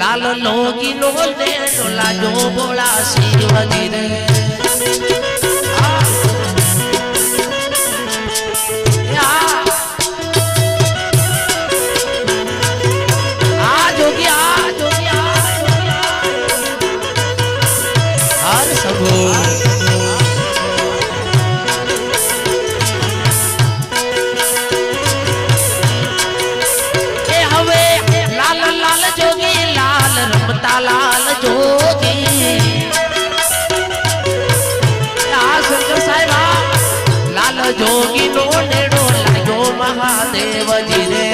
लाल लोगी नो ने डोला जो बोला शिवजी रे लाल जोगी शंकर साहिबा लाल जोगी नो नेड़ो लागो महादेव जी रे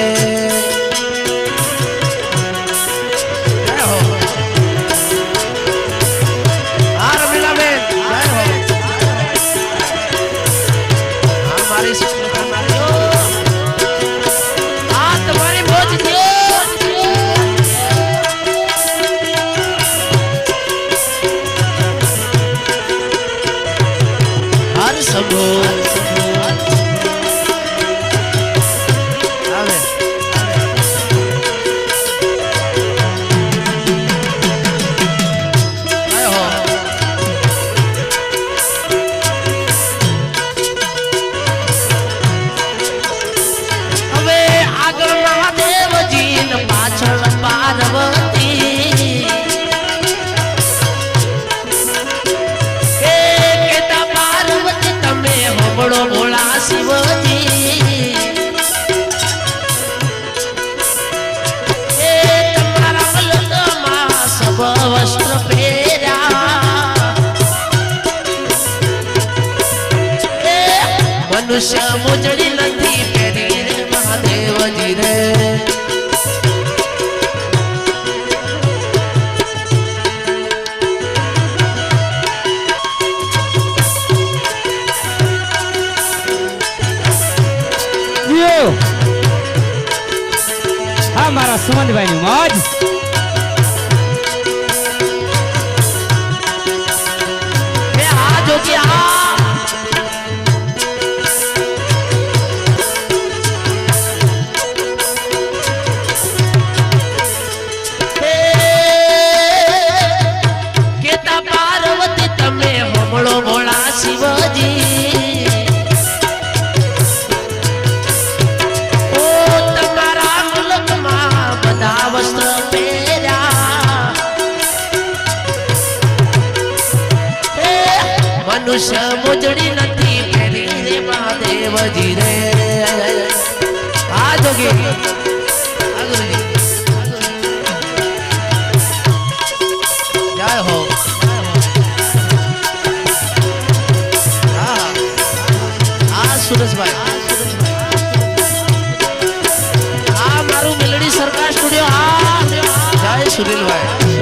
मनुष्य मुजड़ी नदी पेरी रे महादेव जी रे हमारा सुमन भाई नी मौज मनुष्य मुजड़ी नथी पेरी रे महादेव जी रे आ जोगी जय हो सुरेश भाई मारू मिलड़ी सरकार स्टूडियो जय सुनील भाई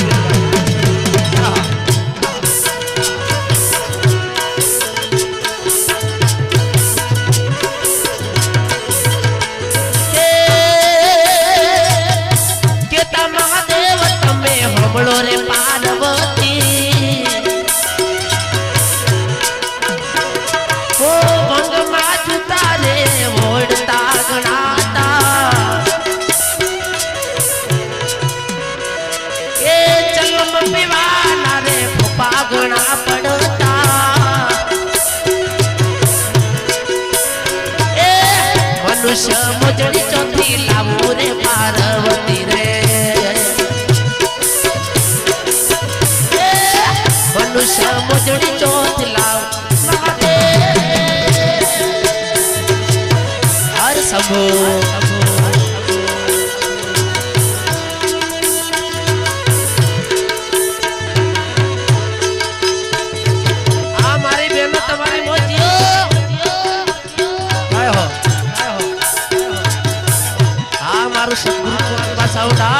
रे पार्वती ओ भंग माजुता रे ओढ़ता गणाता ए चलम पिवाना रे फुपा गणा पड़ता ए मनुष्य मुजड़ी चौथी लावू रे पार्वती रे मनुष्य मुजड़ी चौथ लाओ हर सबो हमारी बहनों तुम्हारी मोजियो आए हो हमारू सदगुरु को पास आउटा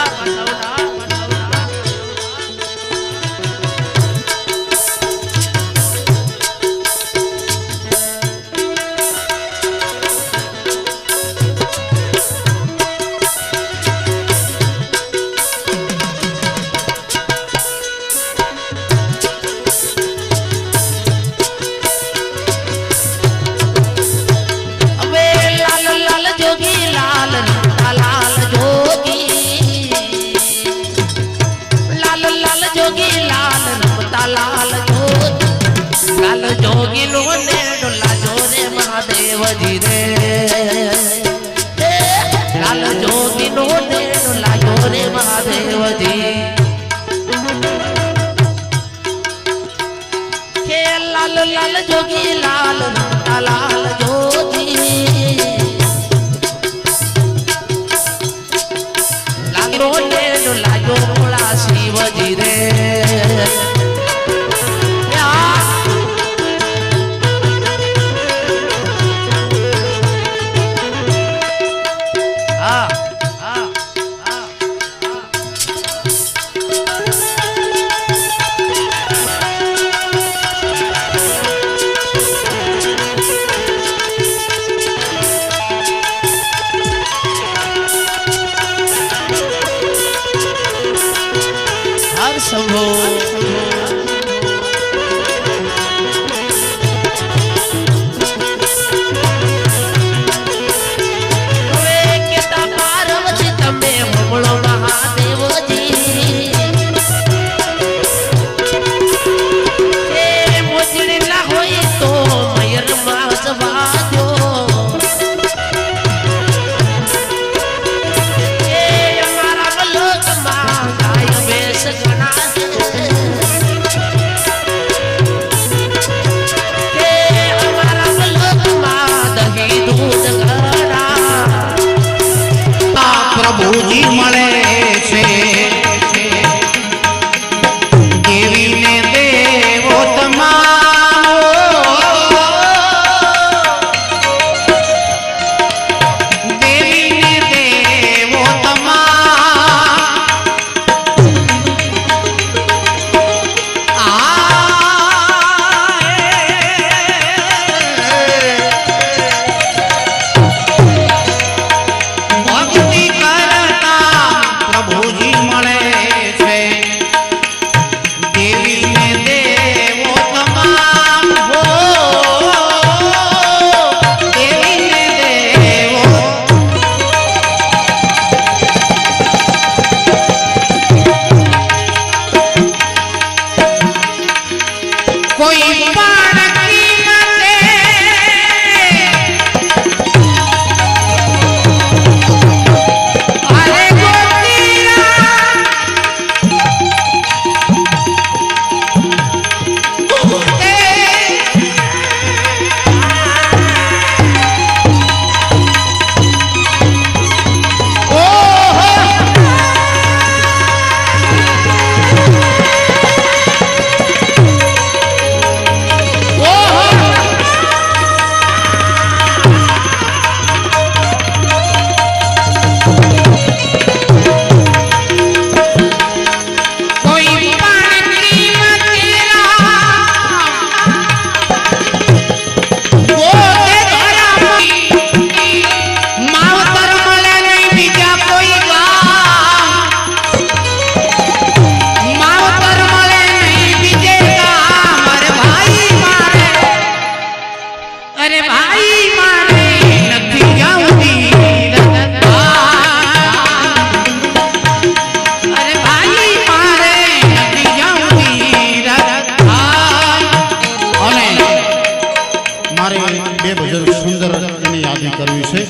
જોગી નો ને લાજો રે મહાદેવજી રે લાલ જોગી નો ને લાજો રે મહાદેવજી કે લાલ લાલ જોગી લાલ લાલ જોગી લાગો ને લાજો મોળા શિવજી રે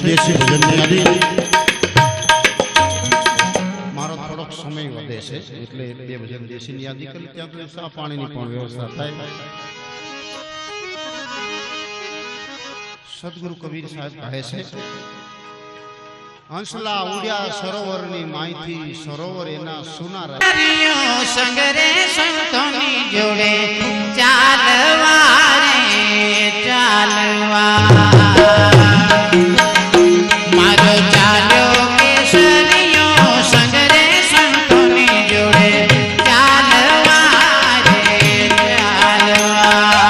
દેશી ભજનની યાદી મારો થોડોક સમય વધે છે એટલે બે ભજન દેશીની યાદી કરી ત્યાં તો સા પાણીની પણ વ્યવસ્થા થાય. સદગુરુ કબીર સાહેબ કહે છે, હંસલા ઉડ્યા સરોવરની માહિતી સરોવર એના સુના સંગરે સંતોની જોડે ચાલવા રે ચાલવા મારો ચાલ્યો કેસરીયો સંગરે સંતોની જોડે ચાલવા રે ચાલવા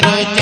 મારો